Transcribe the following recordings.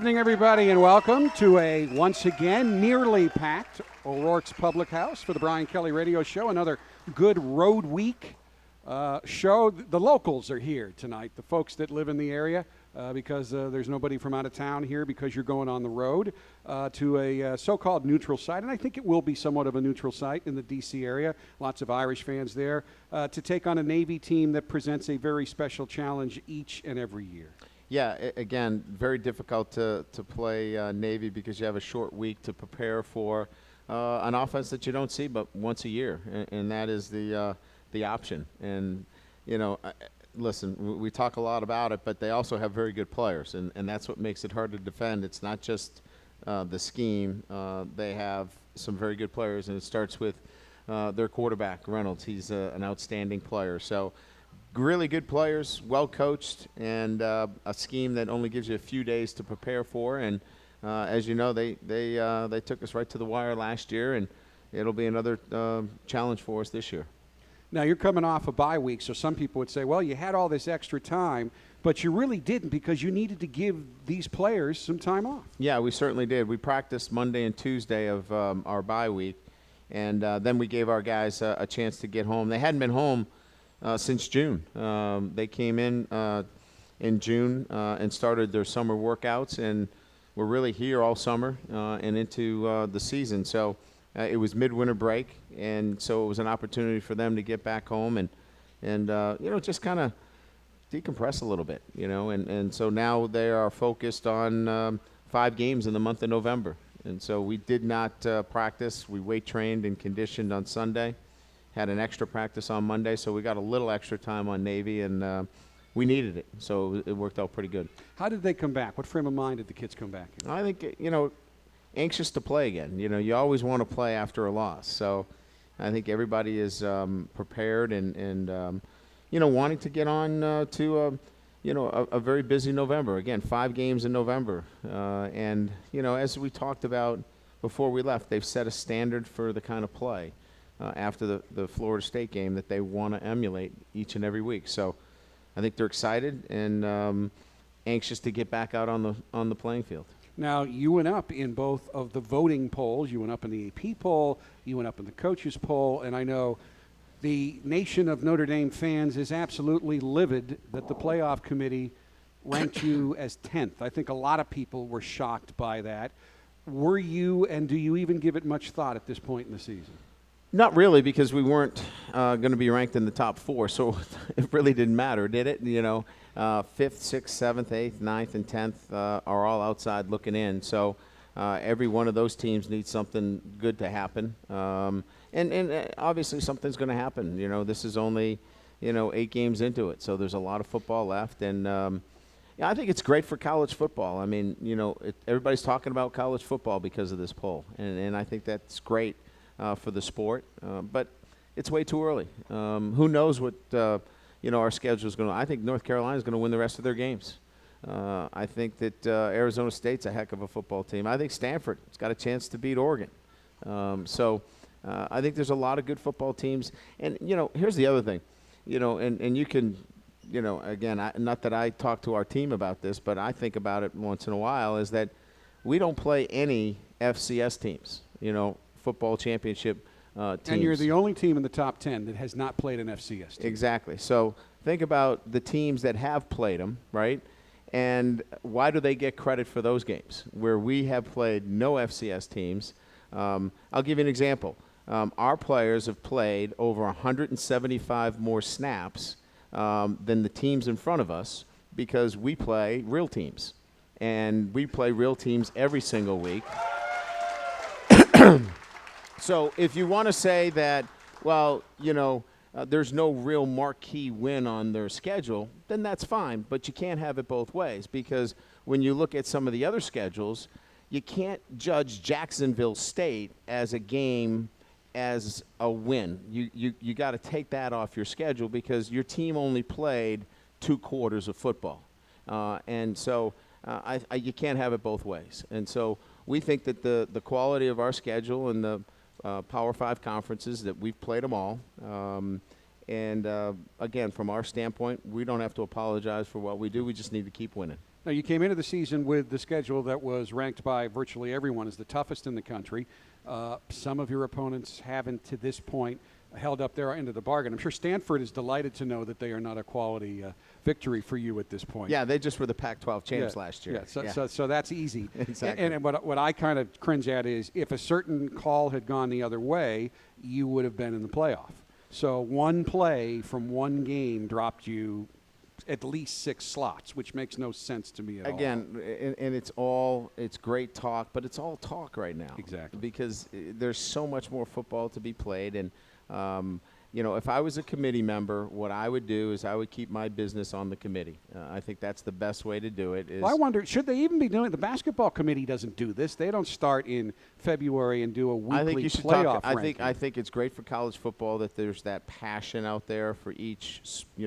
evening, everybody, and welcome to a, once again, nearly packed O'Rourke's Public House for the Brian Kelly Radio Show. Another good road week show. The locals are here tonight, the folks that live in the area, because there's nobody from out of town here because you're going on the road to a so-called neutral site. And I think it will be somewhat of a neutral site in the D.C. area. Lots of Irish fans there to take on a Navy team that presents a very special challenge each and every year. Yeah, again, very difficult to play Navy because you have a short week to prepare for an offense that you don't see but once a year, and that is the option. And, you know, listen, we talk a lot about it, but they also have very good players, and that's what makes it hard to defend. It's not just the scheme. They have some very good players, and it starts with their quarterback, Reynolds. He's an outstanding player. So really good players, well coached, and a scheme that only gives you a few days to prepare for. And as you know, they took us right to the wire last year, and it'll be another challenge for us this year. Now, you're coming off a bye week, so some people would say, well, you had all this extra time, but you really didn't because you needed to give these players some time off. Yeah, we certainly did. We practiced Monday and Tuesday of our bye week, and then we gave our guys a chance to get home. They hadn't been home since June. They came in June and started their summer workouts, and were really here all summer and into the season. So it was midwinter break, and so it was an opportunity for them to get back home and you know, just kind of decompress a little bit, you know. And so now they are focused on 5 games in the month of November. And so we did not practice. We weight trained and conditioned on Sunday. Had an extra practice on Monday, so we got a little extra time on Navy, and we needed it, so it worked out pretty good. How did they come back? What frame of mind did the kids come back in? I think, you know, anxious to play again. You know, you always want to play after a loss, so I think everybody is prepared and you know, wanting to get on to you know, a very busy November. Again, 5 games in November, and you know, as we talked about before we left, they've set a standard for the kind of play after the Florida State game that they want to emulate each and every week. So I think they're excited and anxious to get back out on the playing field. Now, you went up in both of the voting polls. You went up in the AP poll, you went up in the coaches poll, and I know the nation of Notre Dame fans is absolutely livid that the playoff committee ranked you as 10th. I think a lot of people were shocked by that. Were you, and do you even give it much thought at this point in the season? Not really, because we weren't going to be ranked in the top 4, so it really didn't matter, did it? You know, 5th, 6th, 7th, 8th, 9th, and 10th are all outside looking in. So every one of those teams needs something good to happen. And obviously something's going to happen. You know, this is only, you know, 8 games into it, so there's a lot of football left. And yeah, I think it's great for college football. I mean, you know, everybody's talking about college football because of this poll, and I think that's great for the sport, but it's way too early. Who knows what you know, our schedule is going to. I think North Carolina is going to win the rest of their games. I think that Arizona State's a heck of a football team. I think Stanford has got a chance to beat Oregon. So I think there's a lot of good football teams. And you know, here's the other thing, you know, and you can, you know, again, not that I talk to our team about this, but I think about it once in a while, is that we don't play any FCS teams, you know, football championship teams. And you're the only team in the top 10 that has not played an FCS team. Exactly. So think about the teams that have played them, right? And why do they get credit for those games where we have played no FCS teams? I'll give you an example. Our players have played over 175 more snaps than the teams in front of us because we play real teams. And we play real teams every single week. So if you want to say that, well, you know, there's no real marquee win on their schedule, then that's fine. But you can't have it both ways, because when you look at some of the other schedules, you can't judge Jacksonville State as a game as a win. You got to take that off your schedule because your team only played 2 quarters of football. And so you can't have it both ways. And so we think that the quality of our schedule and the Power 5 conferences, that we've played them all. And again, from our standpoint, we don't have to apologize for what we do. We just need to keep winning. Now, you came into the season with the schedule that was ranked by virtually everyone as the toughest in the country. Some of your opponents haven't, to this point, held up their end of the bargain. I'm sure Stanford is delighted to know that they are not a quality victory for you at this point. Yeah, they just were the Pac-12 champs last year. Yeah, so that's easy. Exactly. And what I kind of cringe at is if a certain call had gone the other way, you would have been in the playoff. So one play from one game dropped you at least 6 slots, which makes no sense to me at all. Again, and it's great talk, but it's all talk right now. Exactly. Because there's so much more football to be played. And, if I was a committee member, what I would do is I would keep my business on the committee. I think that's the best way to do it. Well, I wonder, should they even be doing it? The basketball committee doesn't do this. They don't start in February and do a weekly playoff ranking. I think it's great for college football that there's that passion out there for each,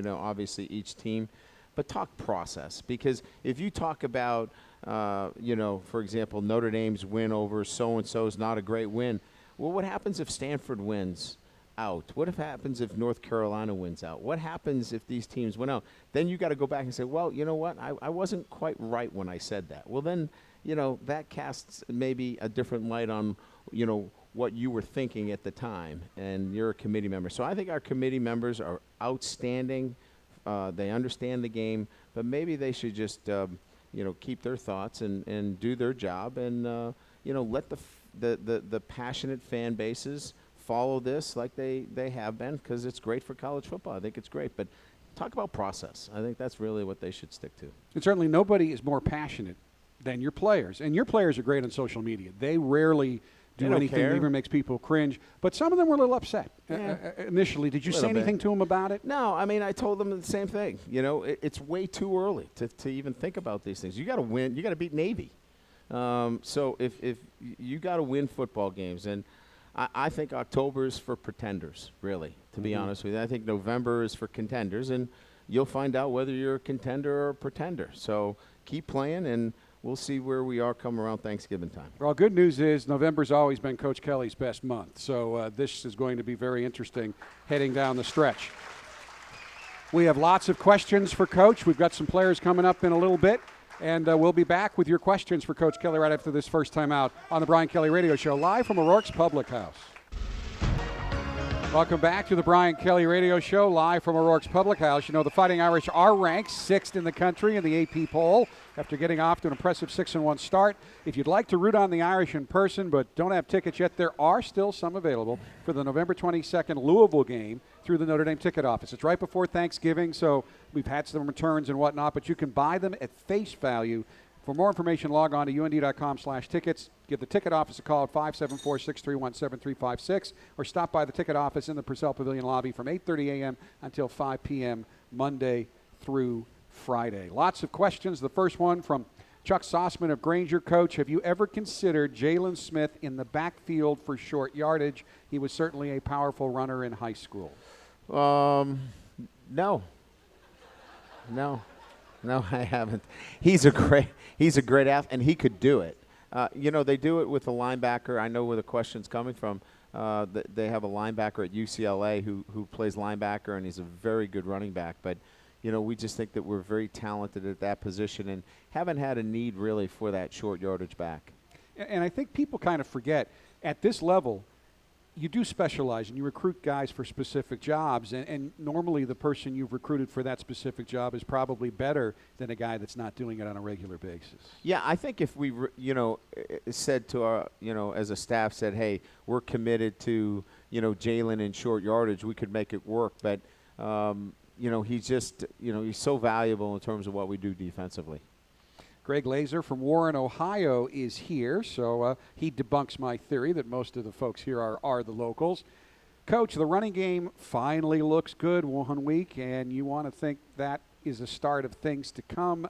obviously each team. But talk process, because if you talk about, for example, Notre Dame's win over so-and-so is not a great win. Well, what happens if Stanford wins out? What happens if North Carolina wins out? What happens if these teams win out? Then you got to go back and say, well, you know what? I wasn't quite right when I said that. Well, then, that casts maybe a different light on, what you were thinking at the time, and you're a committee member. So I think our committee members are outstanding. They understand the game, but maybe they should just, keep their thoughts and do their job and, let the passionate fan bases follow this like they have been, because it's great for college football. I think it's great. But talk about process. I think that's really what they should stick to. And certainly nobody is more passionate than your players. And your players are great on social media. They rarely do anything that even makes people cringe. But some of them were a little upset initially. Did you say anything to them about it? No, I told them the same thing. It's way too early to even think about these things. You got to win. You got to beat Navy. So if you got to win football games, and I think October is for pretenders, really, to be honest with you. I think November is for contenders, and you'll find out whether you're a contender or a pretender. So keep playing, and we'll see where we are come around Thanksgiving time. Well, good news is November's always been Coach Kelly's best month. So this is going to be very interesting heading down the stretch. We have lots of questions for Coach. We've got some players coming up in a little bit. And we'll be back with your questions for Coach Kelly right after this first time out on the Brian Kelly Radio Show, live from O'Rourke's Public House. Welcome back to the Brian Kelly Radio Show, live from O'Rourke's Public House. The Fighting Irish are ranked 6th in the country in the AP poll after getting off to an impressive 6-1 start. If you'd like to root on the Irish in person but don't have tickets yet, there are still some available for the November 22nd Louisville game through the Notre Dame ticket office. It's right before Thanksgiving, so we've had some returns and whatnot, but you can buy them at face value. For more information, log on to und.com/tickets. Give the ticket office a call at 574-631-7356 or stop by the ticket office in the Purcell Pavilion lobby from 8:30 a.m. until 5 p.m. Monday through Friday. Lots of questions. The first one from Chuck Sossman of Granger. Coach, have you ever considered Jalen Smith in the backfield for short yardage? He was certainly a powerful runner in high school. No, I haven't. He's a great athlete, and he could do it. They do it with a linebacker. I know where the question's coming from. They have a linebacker at UCLA who plays linebacker, and he's a very good running back. But, we just think that we're very talented at that position and haven't had a need really for that short yardage back. And I think people kind of forget, at this level, you do specialize and you recruit guys for specific jobs, and normally the person you've recruited for that specific job is probably better than a guy that's not doing it on a regular basis. Yeah, I think if we, said to our, as a staff said, hey, we're committed to, Jalen in short yardage, we could make it work. But, he's just, he's so valuable in terms of what we do defensively. Greg Laser from Warren, Ohio is here, so he debunks my theory that most of the folks here are the locals. Coach, the running game finally looks good 1 week, and you want to think that is a start of things to come.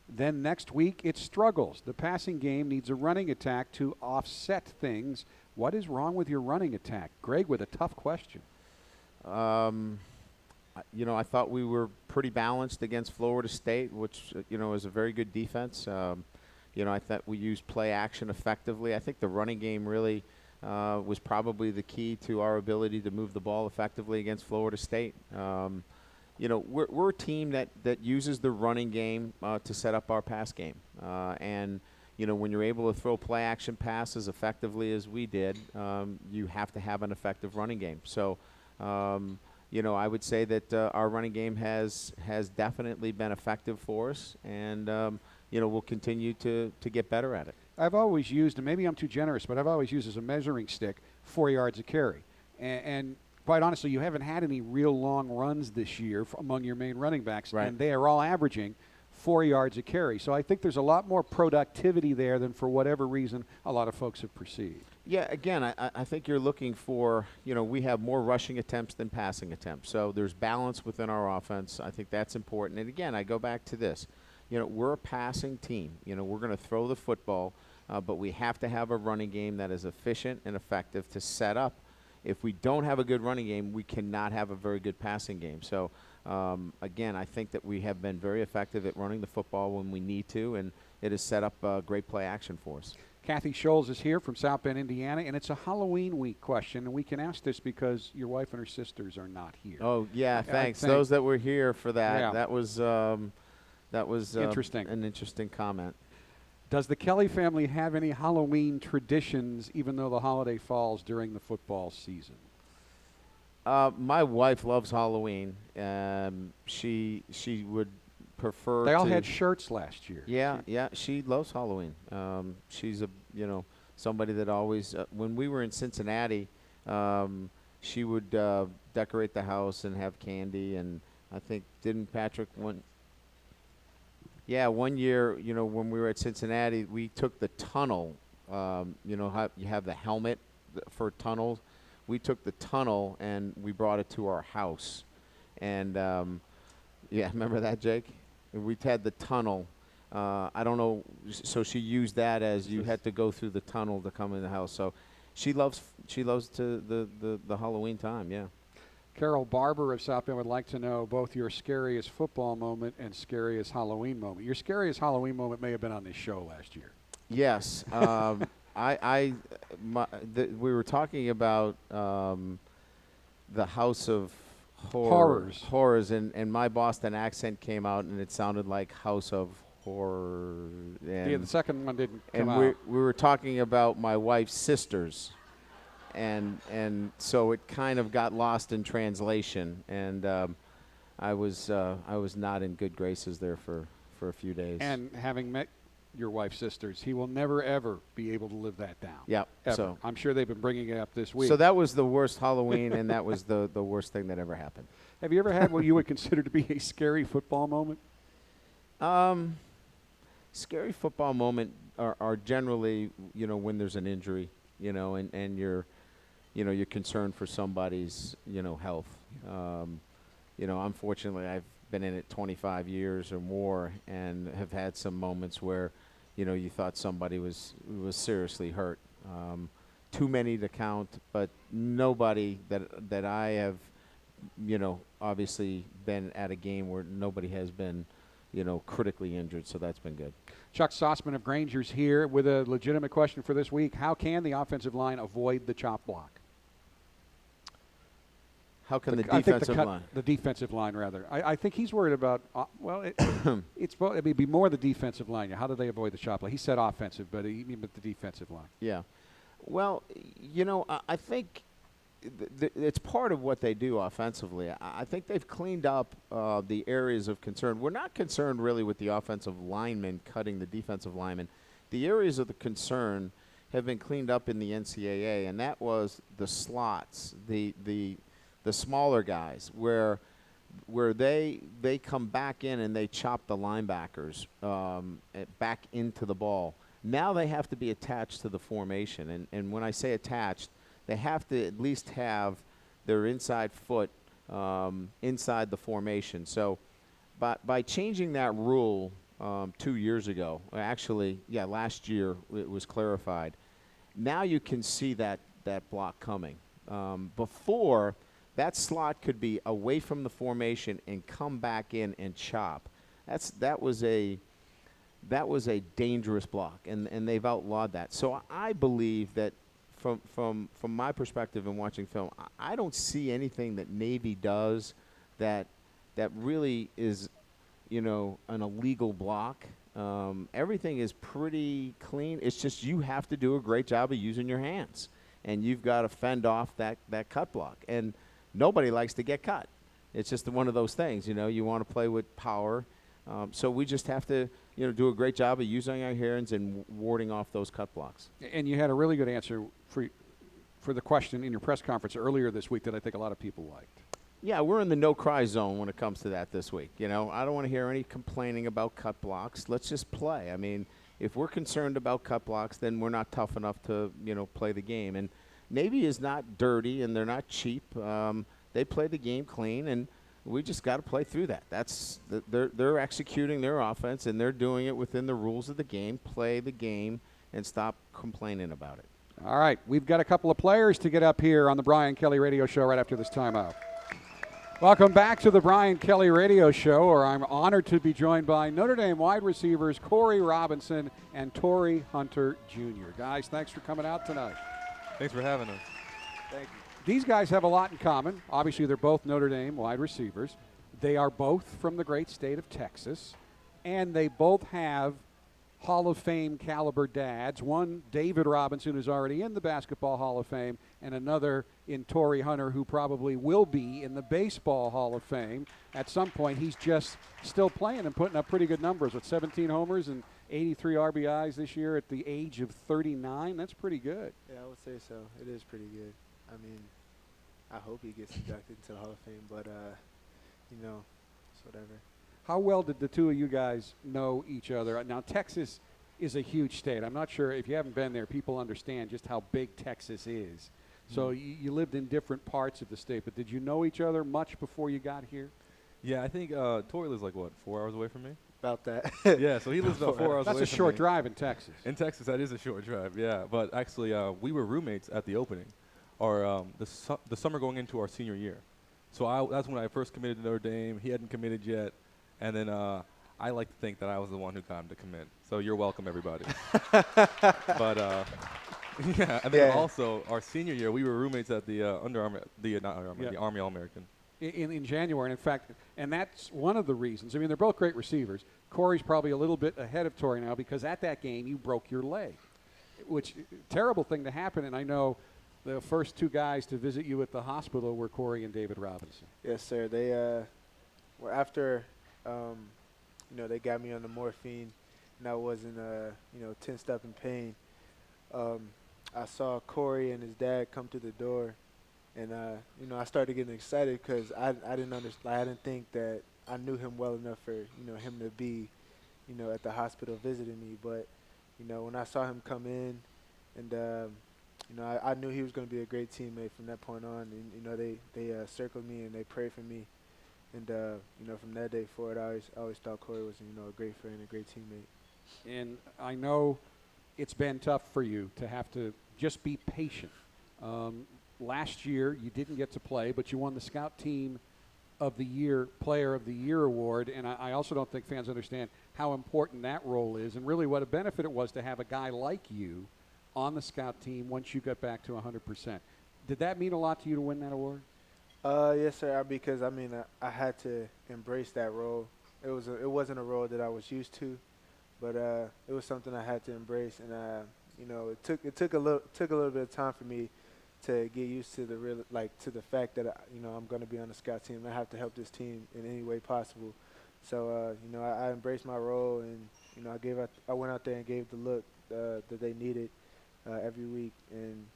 Then next week, it struggles. The passing game needs a running attack to offset things. What is wrong with your running attack? Greg with a tough question. I thought we were pretty balanced against Florida State, which, is a very good defense. I thought we used play action effectively. I think the running game really was probably the key to our ability to move the ball effectively against Florida State. we're a team that uses the running game to set up our pass game. And when you're able to throw play action passes effectively as we did, you have to have an effective running game. So, I would say that our running game has definitely been effective for us, and we'll continue to get better at it. I've always used, and maybe I'm too generous, but I've always used as a measuring stick 4 yards a carry. And quite honestly, you haven't had any real long runs this year among your main running backs, Right. and they are all averaging 4 yards a carry. So I think there's a lot more productivity there than, for whatever reason, a lot of folks have perceived. Yeah, again, I think you're looking for, we have more rushing attempts than passing attempts. So there's balance within our offense. I think that's important. And again, I go back to this. We're a passing team. We're going to throw the football, but we have to have a running game that is efficient and effective to set up. If we don't have a good running game, we cannot have a very good passing game. So, again, I think that we have been very effective at running the football when we need to, and it has set up great play action for us. Kathy Scholes is here from South Bend, Indiana, and it's a Halloween week question, and we can ask this because your wife and her sisters are not here. Oh, yeah, thanks. Those that were here for that, Yeah. that was Interesting. An interesting comment. Does the Kelly family have any Halloween traditions, even though the holiday falls during the football season? My wife loves Halloween. She would prefer. They all had shirts last year. Yeah, she loves Halloween. She's somebody that always. When we were in Cincinnati, she would decorate the house and have candy, and I think didn't Patrick one. Yeah, one year, when we were at Cincinnati, we took the tunnel. How you have the helmet for tunnels. We took the tunnel and we brought it to our house. And, remember that, Jake? We had the tunnel. I don't know. So she used that as you had to go through the tunnel to come in the house. So she loves the Halloween time, yeah. Carol Barber of South Bend would like to know both your scariest football moment and scariest Halloween moment. Your scariest Halloween moment may have been on this show last year. Yes. We were talking about the House of Horrors, and my Boston accent came out, and it sounded like House of Horror. Yeah, the second one didn't come and out. we were talking about my wife's sisters. And so it kind of got lost in translation, and I was not in good graces there for a few days. And having met your wife's sisters, he will never, ever be able to live that down. Yep. Ever. So I'm sure they've been bringing it up this week. So that was the worst Halloween, and that was the worst thing that ever happened. Have you ever had what you would consider to be a scary football moment? Scary football moment are generally, when there's an injury, and you're concerned for somebody's, health. Unfortunately, I've been in it 25 years or more and have had some moments where, you thought somebody was seriously hurt. Too many to count, but nobody that I have, obviously been at a game where nobody has been, critically injured, so that's been good. Chuck Sossman of Granger's here with a legitimate question for this week. How can the offensive line avoid the chop block? How can the defensive line? The defensive line, rather. I think he's worried about, it'd be more the defensive line. How do they avoid the chop block? He said offensive, but he meant the defensive line. Yeah. Well, I think it's part of what they do offensively. I think they've cleaned up the areas of concern. We're not concerned really with the offensive linemen cutting the defensive linemen. The areas of the concern have been cleaned up in the NCAA, and that was the slots, the smaller guys, where they come back in and they chop the linebackers back into the ball. Now they have to be attached to the formation, and when I say attached, they have to at least have their inside foot inside the formation. So by changing that rule 2 years ago, actually, last year it was clarified. Now you can see that block coming. Before, that slot could be away from the formation and come back in and chop. That was a dangerous block, and they've outlawed that. So I believe that from my perspective in watching film, I don't see anything that Navy does that that really is, an illegal block. Everything is pretty clean. It's just you have to do a great job of using your hands, and you've got to fend off that cut block. And nobody likes to get cut. It's just one of those things, you want to play with power. So we just have to, do a great job of using our hands and warding off those cut blocks. And you had a really good answer for the question in your press conference earlier this week that I think a lot of people liked. Yeah, we're in the no-cry zone when it comes to that this week. I don't want to hear any complaining about cut blocks. Let's just play. I mean, if we're concerned about cut blocks, then we're not tough enough to, play the game. And Navy is not dirty, and they're not cheap. They play the game clean, and we just got to play through that. They're executing their offense, and they're doing it within the rules of the game. Play the game and stop complaining about it. All right, we've got a couple of players to get up here on the Brian Kelly Radio Show right after this timeout. Welcome back to the Brian Kelly Radio Show, where I'm honored to be joined by Notre Dame wide receivers Corey Robinson and Torii Hunter Jr. Guys, thanks for coming out tonight. Thanks for having us. Thank you. These guys have a lot in common. Obviously, they're both Notre Dame wide receivers. They are both from the great state of Texas, and they both have Hall of Fame caliber dads. One, David Robinson, who's already in the Basketball Hall of Fame, and another in Torii Hunter, who probably will be in the Baseball Hall of Fame at some point. He's just still playing and putting up pretty good numbers with 17 homers and 83 RBIs this year at the age of 39. That's pretty good. Yeah, I would say so. It is pretty good. I mean, I hope he gets inducted into the Hall of Fame, but, it's whatever. How well did the two of you guys know each other? Now, Texas is a huge state. I'm not sure if you haven't been there, people understand just how big Texas is. So you lived in different parts of the state, but did you know each other much before you got here? Yeah, I think Torii lives 4 hours away from me? About that. Yeah, so he lives about 4 hours away from me. That's a short drive in Texas. In Texas, that is a short drive, yeah. But actually, we were roommates at the opening, or the summer going into our senior year. So that's when I first committed to Notre Dame. He hadn't committed yet. And then I like to think that I was the one who got him to commit. So you're welcome, everybody. But, yeah, and then also our senior year, we were roommates at the the Army All-American. In January, and in fact, and that's one of the reasons. I mean, they're both great receivers. Corey's probably a little bit ahead of Torii now because at that game you broke your leg, which terrible thing to happen. And I know the first two guys to visit you at the hospital were Corey and David Robinson. Yes, sir. They were after, they got me on the morphine, and I wasn't, tensed up in pain. I saw Corey and his dad come to the door, and I started getting excited because I didn't understand. I didn't think that I knew him well enough for him to be, at the hospital visiting me. But when I saw him come in, and I knew he was going to be a great teammate from that point on. And they circled me and they prayed for me. And from that day forward, I always thought Corey was a great friend, a great teammate. And I know it's been tough for you to have to just be patient. Last year, you didn't get to play, but you won the Scout Team of the Year, Player of the Year award. And I also don't think fans understand how important that role is and really what a benefit it was to have a guy like you on the Scout team once you got back to 100%. Did that mean a lot to you to win that award? Yes, sir. Because I had to embrace that role. It wasn't a role that I was used to, but it was something I had to embrace. And it took a little bit of time for me to get used to to the fact that I'm going to be on the Scout team. I have to help this team in any way possible. So I embraced my role, and I went out there and gave the look that they needed every week, and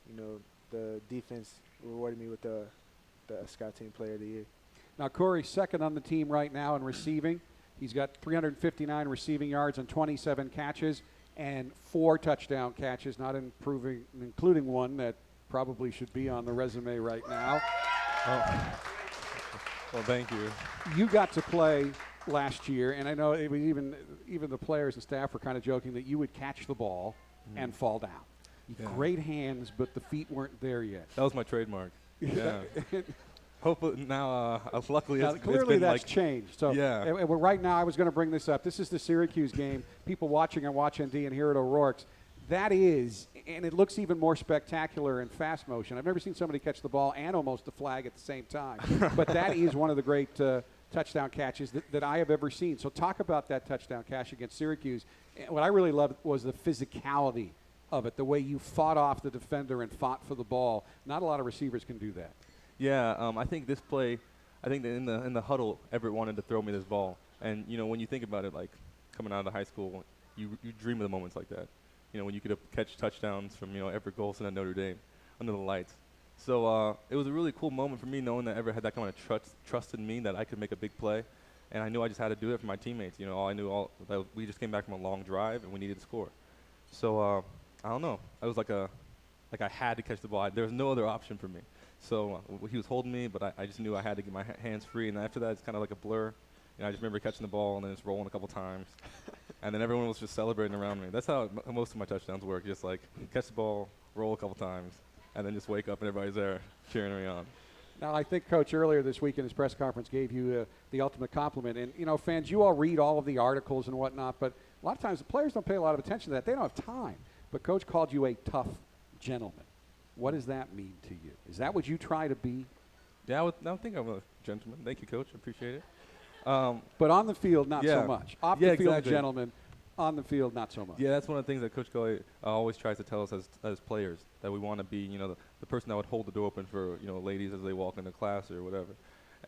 the defense rewarded me with the Scout Team Player of the Year. Now, Corey's second on the team right now in receiving. He's got 359 receiving yards and 27 catches and 4 touchdown catches, including one that probably should be on the resume right now. Oh. Well, thank you. You got to play last year, and I know it was even the players and staff were kind of joking that you would catch the ball and fall down. Great hands, but the feet weren't there yet. That was my trademark. Yeah. Hopefully now, luckily, now, it's clearly been that's changed. So yeah. Right now, I was going to bring this up. This is the Syracuse game. People watching on Watch ND and here at O'Rourke's. That is, and it looks even more spectacular in fast motion. I've never seen somebody catch the ball and almost the flag at the same time. But that is one of the great touchdown catches that I have ever seen. So talk about that touchdown catch against Syracuse. And what I really loved was the physicality of it, the way you fought off the defender and fought for the ball. Not a lot of receivers can do that. Yeah, I think this play, I think that in the huddle, Everett wanted to throw me this ball. And, you know, when you think about it, like coming out of high school, you dream of the moments like that. You know, when you could catch touchdowns from, you know, Everett Golson at Notre Dame under the lights. So it was a really cool moment for me knowing that Everett had that kind of trust in me that I could make a big play. And I knew I just had to do it for my teammates. You know, that we just came back from a long drive and we needed to score. So I don't know. I was like I had to catch the ball. There was no other option for me. So he was holding me, but I just knew I had to get my hands free. And after that, it's kind of like a blur. You know, I just remember catching the ball and then just rolling a couple times. And then everyone was just celebrating around me. That's how most of my touchdowns work. Just like catch the ball, roll a couple times, and then just wake up and everybody's there cheering me on. Now, I think Coach earlier this week in his press conference gave you the ultimate compliment. And, you know, fans, you all read all of the articles and whatnot, but a lot of times the players don't pay a lot of attention to that. They don't have time. But Coach called you a tough gentleman. What does that mean to you? Is that what you try to be? Yeah, I think I'm a gentleman. Thank you, Coach. I appreciate it. But on the field, not so much. Off the field, exactly. Gentlemen. On the field, not so much. Yeah, that's one of the things that Coach Gully always tries to tell us as players, that we want to be, you know, the person that would hold the door open for, you know, ladies as they walk into class or whatever.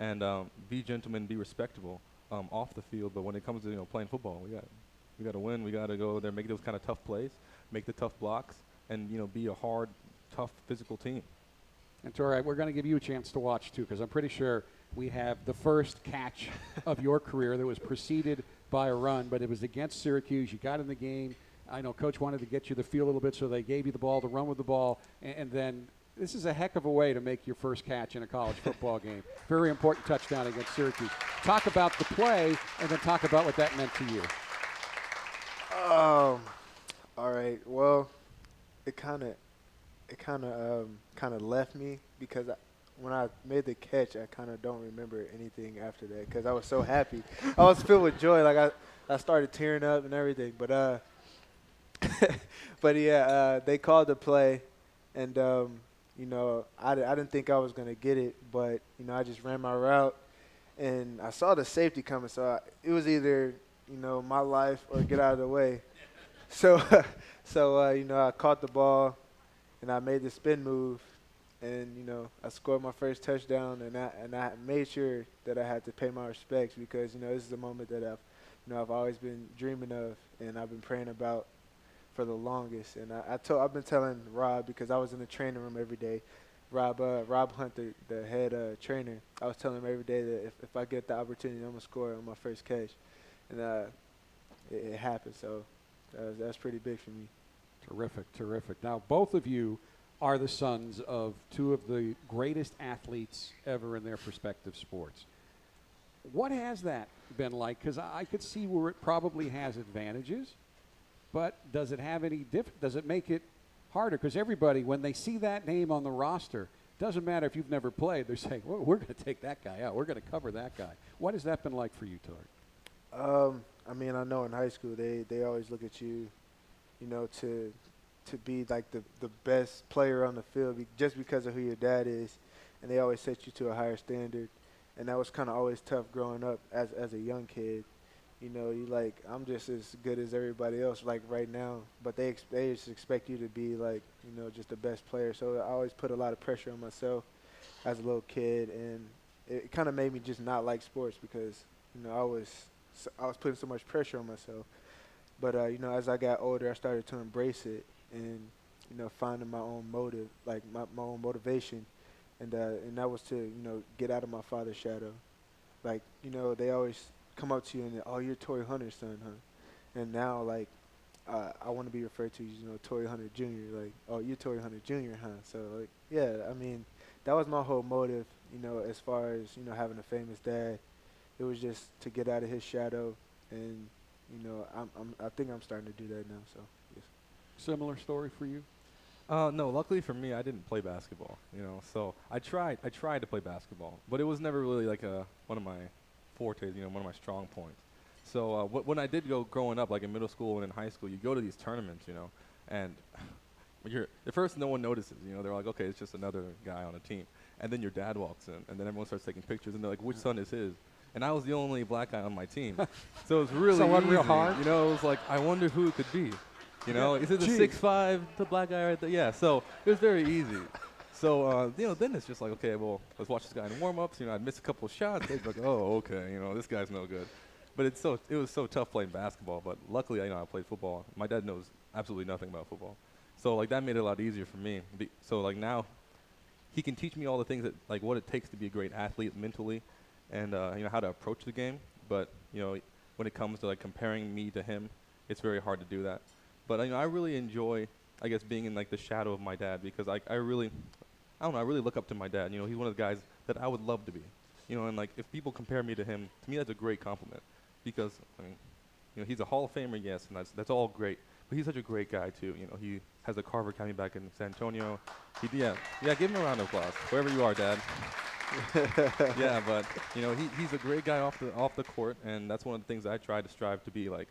And be gentlemen, be respectable off the field. But when it comes to, you know, playing football, we got to win. We got to go there, make those kind of tough plays, make the tough blocks, and, you know, be a hard, tough, physical team. And Torii, we're going to give you a chance to watch, too, because I'm pretty sure we have the first catch of your career that was preceded by a run, but it was against Syracuse. You got in the game. I know Coach wanted to get you the feel a little bit, so they gave you the ball to run with the ball. And then this is a heck of a way to make your first catch in a college football game. Very important touchdown against Syracuse. Talk about the play, and then talk about what that meant to you. All right. Well, it kind of left me because when I made the catch, I kind of don't remember anything after that because I was so happy. I was filled with joy. Like I started tearing up and everything. But they called the play, and you know, I didn't think I was gonna get it, but you know, I just ran my route, and I saw the safety coming. So it was either, you know, my life or get out of the way. So you know, I caught the ball, and I made the spin move. And, you know, I scored my first touchdown, and I made sure that I had to pay my respects because, you know, this is a moment that I've always been dreaming of and I've been praying about for the longest. And I've been telling Rob, because I was in the training room every day. Rob Hunt, the head trainer, I was telling him every day that if I get the opportunity, I'm gonna score on my first catch, and it happened. So that's pretty big for me. Terrific. Now, both of you are the sons of two of the greatest athletes ever in their respective sports. What has that been like? Because I could see where it probably has advantages, but does it have any does it make it harder? Because everybody, when they see that name on the roster, doesn't matter if you've never played, they're saying, well, we're going to take that guy out. We're going to cover that guy. What has that been like for you, Torii? I mean, I know in high school they always look at you, you know, to be like the best player on the field just because of who your dad is, and they always set you to a higher standard, and that was kind of always tough growing up as a young kid. You know, you like, I'm just as good as everybody else like right now, but they just expect you to be like, you know, just the best player. So I always put a lot of pressure on myself as a little kid, and it kind of made me just not like sports because, you know, I was putting so much pressure on myself. But you know, as I got older, I started to embrace it. And, you know, finding my own motive, like my own motivation, and that was to, you know, get out of my father's shadow. Like, you know, they always come up to you and, oh, you're Torii Hunter's son, huh? And now, like, I want to be referred to as, you know, Torii Hunter Jr. Like, oh, you're Torii Hunter Jr., huh? So, like, yeah, I mean, that was my whole motive, you know, as far as, you know, having a famous dad. It was just to get out of his shadow, and, you know, I think I'm starting to do that now, so. Similar story for you? No, luckily for me, I didn't play basketball, you know. So I tried to play basketball, but it was never really like one of my fortes, you know, one of my strong points. So when I did go growing up, like in middle school and in high school, you go to these tournaments, you know, and at first no one notices, you know. They're like, okay, it's just another guy on a team. And then your dad walks in, and then everyone starts taking pictures, and they're like, which son is his? and I was the only black guy on my team. So it was really So easy. real hard? You know, it was like, I wonder who it could be. You know, is it the Jeez. 6'5", the black guy right there? Yeah, so it was very easy. So, you know, then it's just like, okay, well, let's watch this guy in warm-ups. You know, I'd miss a couple of shots. They'd be like, oh, okay, you know, this guy's no good. But it was so tough playing basketball. But luckily, I played football. My dad knows absolutely nothing about football. So, like, that made it a lot easier for me. So, like, now he can teach me all the things that, like, what it takes to be a great athlete mentally and, you know, how to approach the game. But, you know, when it comes to, like, comparing me to him, it's very hard to do that. But, you know, I really enjoy, I guess, being in, like, the shadow of my dad because I really look up to my dad. You know, he's one of the guys that I would love to be. You know, and, like, if people compare me to him, to me that's a great compliment because, I mean, you know, he's a Hall of Famer, yes, and that's all great. But he's such a great guy, too. You know, he has the Carver Academy back in San Antonio. Yeah, give him a round of applause, wherever you are, Dad. Yeah, but, you know, he's a great guy off the court, and that's one of the things I try to strive to be like.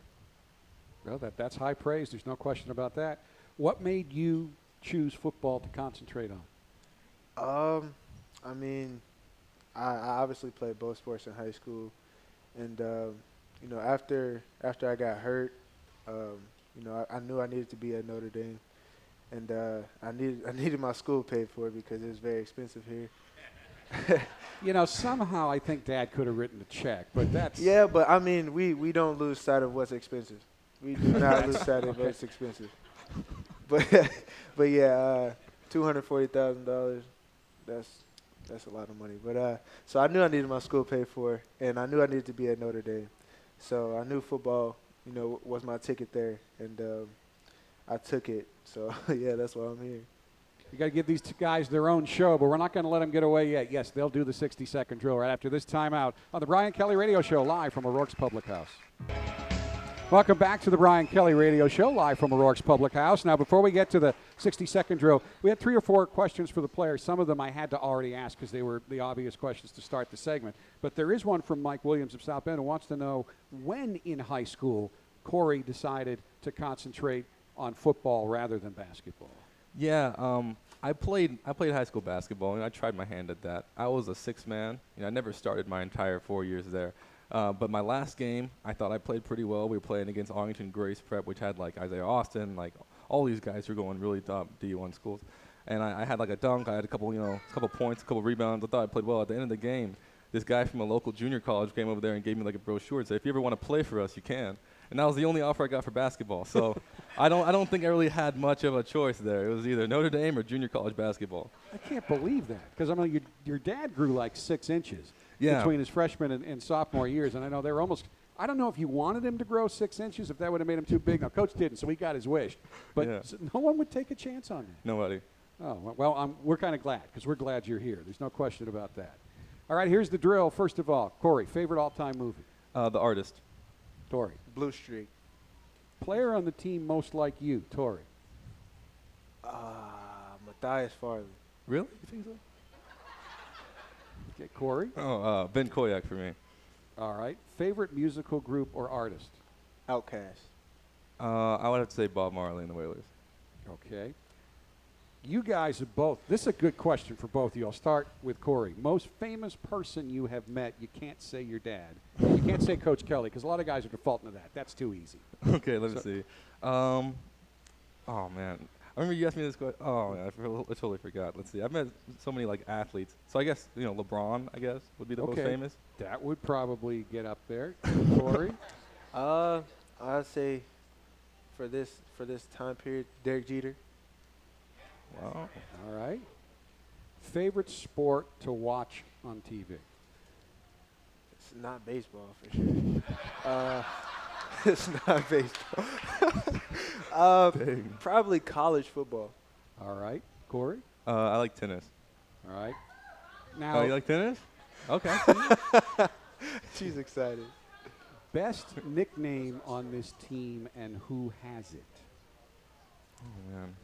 Well, that's high praise. There's no question about that. What made you choose football to concentrate on? I mean, I obviously played both sports in high school, and you know, after I got hurt, you know, I knew I needed to be at Notre Dame, and I needed my school paid for because it was very expensive here. You know, somehow I think Dad could have written a check, but that's Yeah, but I mean, we don't lose sight of what's expensive. We do not lose sight of what's expensive. But yeah, $240,000. That's a lot of money. But so I knew I needed my school paid for, and I knew I needed to be at Notre Dame. So I knew football, you know, was my ticket there, and I took it. So yeah, that's why I'm here. You got to give these two guys their own show, but we're not going to let them get away yet. Yes, they'll do the 60-second drill right after this timeout on the Brian Kelly Radio Show, live from O'Rourke's Public House. Welcome back to the Brian Kelly Radio Show, live from O'Rourke's Public House. Now, before we get to the 60-second drill, we had 3 or 4 questions for the players. Some of them I had to already ask because they were the obvious questions to start the segment. But there is one from Mike Williams of South Bend who wants to know when in high school Corey decided to concentrate on football rather than basketball. Yeah, I played high school basketball, and I tried my hand at that. I was a 6-man. You know, I never started my entire 4 years there. But my last game, I thought I played pretty well. We were playing against Arlington Grace Prep, which had, like, Isaiah Austin, like, all these guys who are going really top D1 schools. And I had, like, a dunk. I had a couple points, a couple rebounds. I thought I played well. At the end of the game, this guy from a local junior college came over there and gave me, like, a brochure and said, if you ever want to play for us, you can. And that was the only offer I got for basketball. So I don't think I really had much of a choice there. It was either Notre Dame or junior college basketball. I can't believe that because, I mean, your dad grew like 6 inches Yeah. between his freshman and sophomore years, and I know they were almost – I don't know if you wanted him to grow 6 inches, if that would have made him too big. Now, Coach didn't, so he got his wish. But Yeah. no one would take a chance on that. Nobody. Oh, well, we're kind of glad because we're glad you're here. There's no question about that. All right, here's the drill. First of all, Corey, favorite all-time movie? The artist. Torii. Blue Streak. Player on the team most like you, Torii. Matthias Farley. Really? You think so? Okay, Corey. Oh, Ben Koyak for me. All right. Favorite musical group or artist? Outcast. I would have to say Bob Marley and the Wailers. Okay. You guys are both – this is a good question for both of you. I'll start with Corey. Most famous person you have met, you can't say your dad. You can't say Coach Kelly because a lot of guys are defaulting to that. That's too easy. Okay, let me see. Oh, man. I remember you asked me this question. Oh, man, I totally forgot. Let's see. I've met so many, like, athletes. So I guess, you know, LeBron, I guess, would be the most famous. That would probably get up there. Corey? I'd say for this time period, Derek Jeter. Wow. All right. Favorite sport to watch on TV? It's not baseball for sure. It's not baseball. Probably college football. All right. Corey? I like tennis. All right. Now, Oh, you like tennis? Okay. She's excited. best nickname on this team and who has it? Oh, man.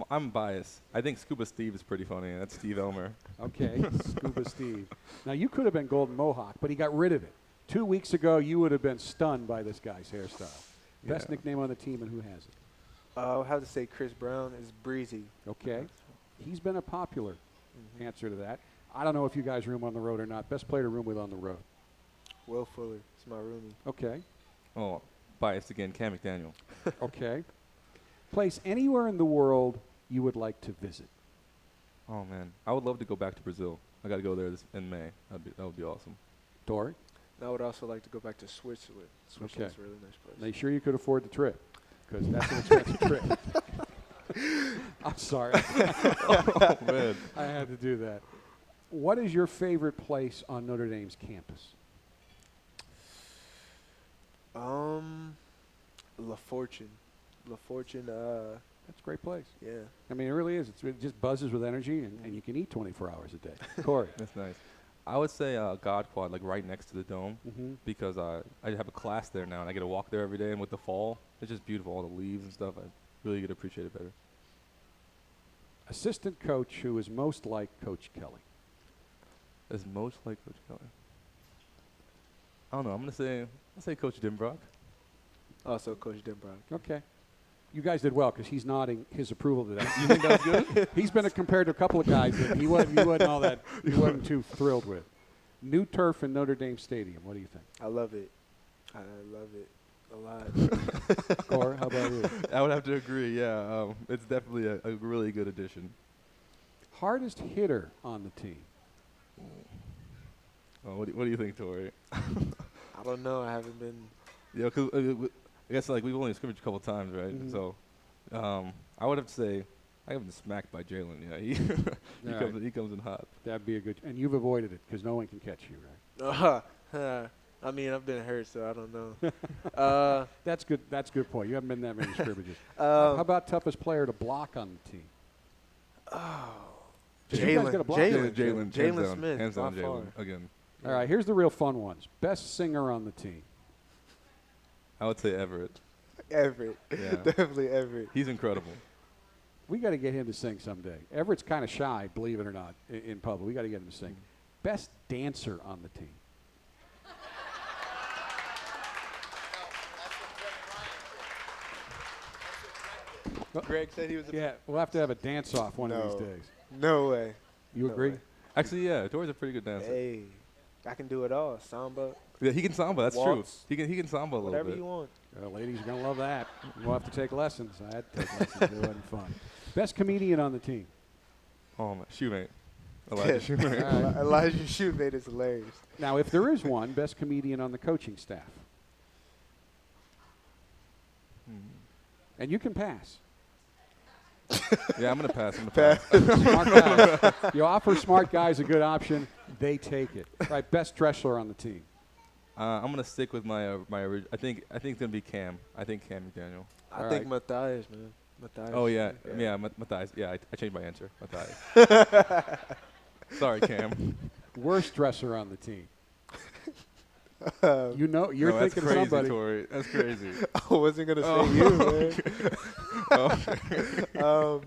I'm biased. I think Scuba Steve is pretty funny. That's Steve Elmer. Okay, Scuba Steve. Now, you could have been Golden Mohawk, but he got rid of it. 2 weeks ago, you would have been stunned by this guy's hairstyle. Best Yeah. nickname on the team and who has it? I'll have to say Chris Brown is breezy. Okay. He's been a popular answer to that. I don't know if you guys room on the road or not. Best player to room with on the road. Will Fuller. It's my roomie. Okay. Oh, biased again, Cam McDaniel. Okay. Place anywhere in the world you would like to visit. Oh man, I would love to go back to Brazil. I got to go there in May. That would be awesome. Torii? And I would also like to go back to Switzerland. Switzerland's a really nice place. Make sure you could afford the trip, because that's an expensive trip. I'm sorry. Oh man. I had to do that. What is your favorite place on Notre Dame's campus? La Fortune. La Fortune, That's a great place. yeah. I mean, it really is. It just buzzes with energy, and you can eat 24 hours a day. Corey? That's nice. I would say God Quad, like right next to the dome, Mm-hmm. because I have a class there now, and I get to walk there every day. And with the fall, it's just beautiful, all the leaves and stuff. I really get to appreciate it better. Assistant coach who is most like Coach Kelly. As most like Coach Kelly. I don't know. I'll say Coach Dimbrock. Also, Coach Denbrock. Okay. You guys did well, because he's nodding his approval to that. You think that's good? He's been compared to a couple of guys that he wasn't all that. He wasn't too thrilled with. New turf in Notre Dame Stadium. What do you think? I love it. I love it a lot. Cor, how about you? I would have to agree. Yeah, it's definitely a really good addition. Hardest hitter on the team. Oh, what do you think, Torii? I don't know. I haven't been. Yeah, because I guess like we've only scrimmaged a couple times, right? Mhm. So I would have to say I haven't been smacked by Jalen. Yeah, he comes in hot. That'd be a good. And you've avoided it because no one can catch you, right? I mean, I've been hurt, so I don't know. That's good. That's a good point. You haven't been that many scrimmages. How about toughest player to block on the team? Oh, 'Cause you guys got a block. Jalen Smith, hands down by Jalen far. again. All right, here's the real fun ones. Best singer on the team. I would say Everett. Everett. Yeah. Definitely Everett. He's incredible. We got to get him to sing someday. Everett's kind of shy, believe it or not, in public. We got to get him to sing. Best dancer on the team. Greg said he was Yeah, we'll have to have a dance-off one of No. these days. No way. You No agree? way. Actually, yeah, Tori's a pretty good dancer. Hey, I can do it all. Samba, Yeah, he can samba. That's Waltz. true. He can samba a little whatever bit. you want. Ladies are going to love that. We'll have to take lessons. I had to take lessons. It wasn't fun. Best comedian on the team. Oh my, shoemate. Elijah Shoemate. All right. Elijah Shoemate is hilarious. Now, if there is one, best comedian on the coaching staff. And you can pass. Yeah, I'm gonna pass. I'm gonna pass. Smart guys. You offer smart guys a good option, they take it. All right, best wrestler on the team. I'm gonna stick with my I think it's gonna be Cam. I think Cam McDaniel. I think Matthias, man. Matthias. Oh yeah, Matthias. Yeah, I changed my answer. Matthias. Sorry, Cam. Worst dresser on the team. You're No, thinking that's of crazy, somebody. Torii. That's crazy. I wasn't going to say Oh, you, man.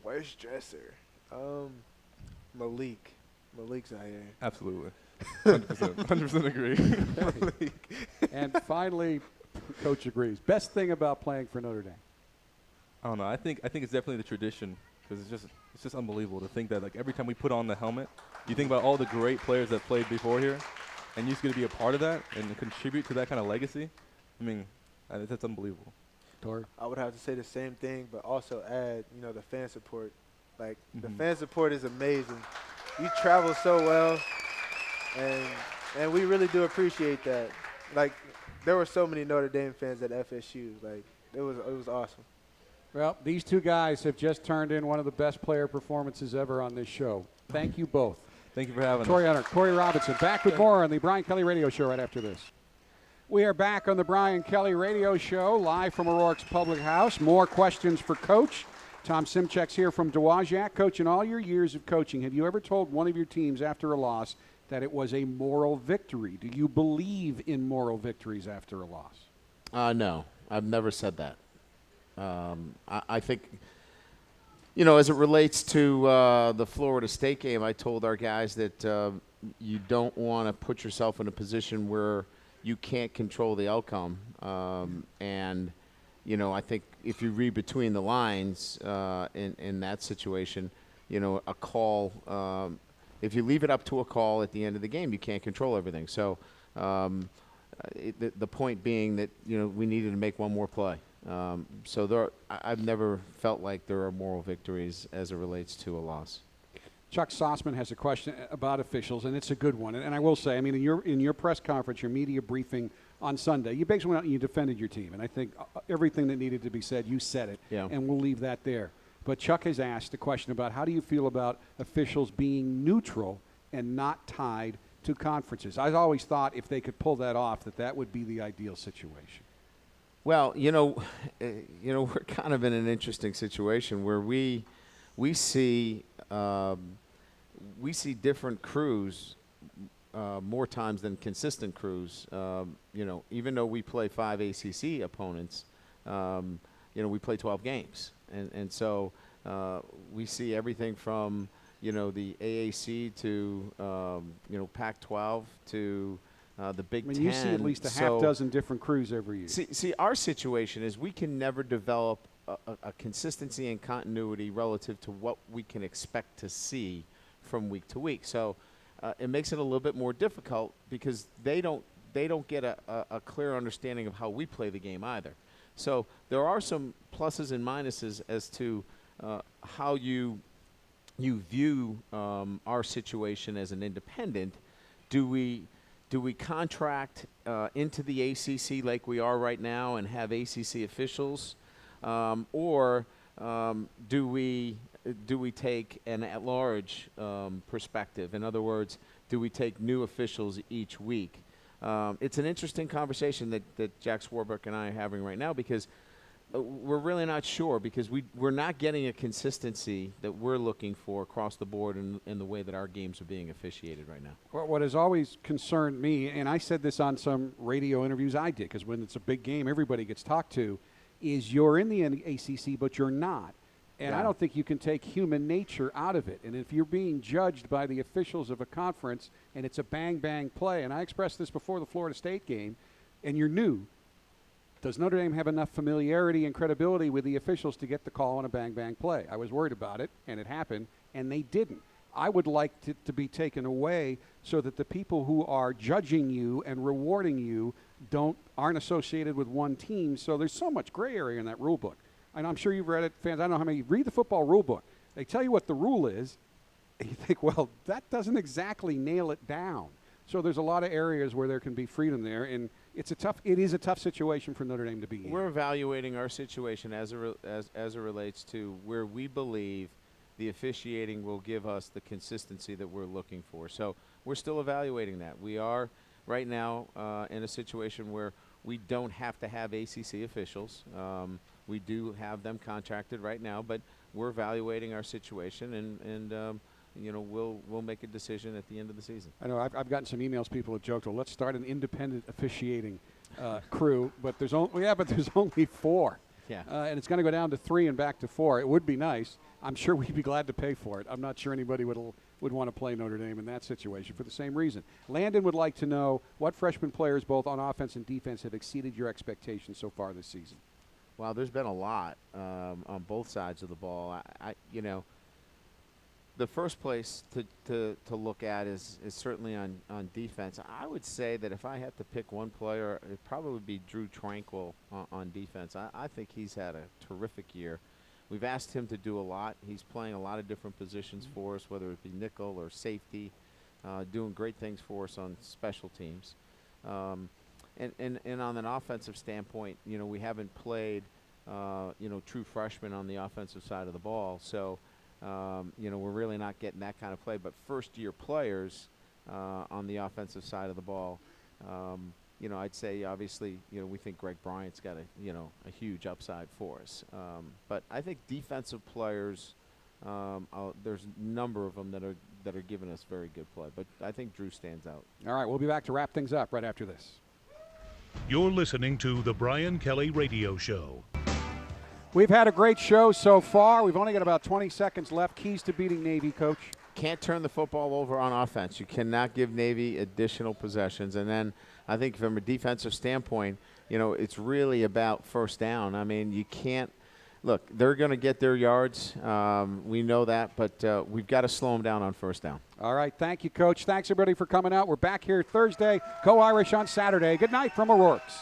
Worst dresser. Malik. Malik's out here. Absolutely. 100% agree. And finally, Coach agrees. Best thing about playing for Notre Dame. I don't know. I think it's definitely the tradition, because it's just unbelievable to think that like every time we put on the helmet, you think about all the great players that played before here, and you just get to be a part of that and contribute to that kind of legacy. I mean, that's unbelievable. Torii? I would have to say the same thing, but also add, the fan support. Like, the Mhm. fan support is amazing. You travel so well, and we really do appreciate that. Like, there were so many Notre Dame fans at FSU. Like, it was awesome. Well, these two guys have just turned in one of the best player performances ever on this show. Thank you both. Thank you for having us. Torii Hunter, Corey Robinson, back with more on the Brian Kelly Radio Show right after this. We are back on the Brian Kelly Radio Show, live from O'Rourke's Public House. More questions for Coach. Tom Simchek's here from Dowagiac. Coach, in all your years of coaching, have you ever told one of your teams after a loss that it was a moral victory? Do you believe in moral victories after a loss? No, I've never said that. I think, as it relates to the Florida State game, I told our guys that you don't want to put yourself in a position where you can't control the outcome. And, I think if you read between the lines in that situation, a call. If you leave it up to a call at the end of the game, you can't control everything. So the point being that, we needed to make one more play. So I've never felt like there are moral victories as it relates to a loss. Chuck Sossman has a question about officials, and it's a good one. And I will say, I mean, in your press conference, your media briefing on Sunday, you basically went out and you defended your team. And I think everything that needed to be said, you said it. Yeah. And we'll leave that there. But Chuck has asked a question about how do you feel about officials being neutral and not tied to conferences? I always thought if they could pull that off, that would be the ideal situation. Well, we're kind of in an interesting situation where we see different crews more times than consistent crews. Even though we play 5 ACC opponents, we play 12 games, and so we see everything from the AAC to Pac-12 to the Big Ten. You see at least a half dozen different crews every year. See, our situation is we can never develop a consistency and continuity relative to what we can expect to see from week to week. So it makes it a little bit more difficult because they don't get a clear understanding of how we play the game either. So there are some pluses and minuses as to how you view our situation as an independent. Do we contract into the ACC like we are right now and have ACC officials, or do we take an at-large perspective? In other words, do we take new officials each week? It's an interesting conversation that Jack Swarbrick and I are having right now because we're really not sure because we're not getting a consistency that we're looking for across the board in the way that our games are being officiated right now. Well, what has always concerned me, and I said this on some radio interviews I did, because when it's a big game, everybody gets talked to, is you're in the ACC, but you're not. And Yeah. I don't think you can take human nature out of it. And if you're being judged by the officials of a conference and it's a bang-bang play, and I expressed this before the Florida State game, and you're new, does Notre Dame have enough familiarity and credibility with the officials to get the call on a bang-bang play? I was worried about it, and it happened, and they didn't. I would like it to be taken away so that the people who are judging you and rewarding you aren't associated with one team. So there's so much gray area in that rule book. And I'm sure you've read it, fans. I don't know how many read the football rule book. They tell you what the rule is, and you think, well, that doesn't exactly nail it down. So there's a lot of areas where there can be freedom there, and it is a tough situation for Notre Dame to be in. We're evaluating our situation as it relates to where we believe the officiating will give us the consistency that we're looking for. So we're still evaluating that. We are right now in a situation where we don't have to have ACC officials. We do have them contracted right now, but we're evaluating our situation, and we'll make a decision at the end of the season. I know I've gotten some emails. People have joked, well, let's start an independent officiating crew, but there's only 4. Yeah. And it's going to go down to 3 and back to 4. It would be nice. I'm sure we'd be glad to pay for it. I'm not sure anybody would want to play Notre Dame in that situation for the same reason. Landon would like to know what freshman players, both on offense and defense, have exceeded your expectations so far this season. Well, there's been a lot on both sides of the ball. The first place to look at is certainly on defense. I would say that if I had to pick one player, it'd probably be Drew Tranquil on defense. I think he's had a terrific year. We've asked him to do a lot. He's playing a lot of different positions for us, whether it be nickel or safety, doing great things for us on special teams. And on an offensive standpoint, we haven't played, true freshmen on the offensive side of the ball. So, we're really not getting that kind of play. But first-year players on the offensive side of the ball, I'd say obviously, we think Greg Bryant's got a huge upside for us. But I think defensive players, there's a number of them that are giving us very good play. But I think Drew stands out. All right, we'll be back to wrap things up right after this. You're listening to the Brian Kelly Radio Show. We've had a great show so far. We've only got about 20 seconds left. Keys to beating Navy, Coach. Can't turn the football over on offense. You cannot give Navy additional possessions. And then I think from a defensive standpoint, it's really about first down. I mean, you can't look, they're going to get their yards. We know that, but we've got to slow them down on first down. All right. Thank you, Coach. Thanks, everybody, for coming out. We're back here Thursday. Go Irish on Saturday. Good night from O'Rourke's.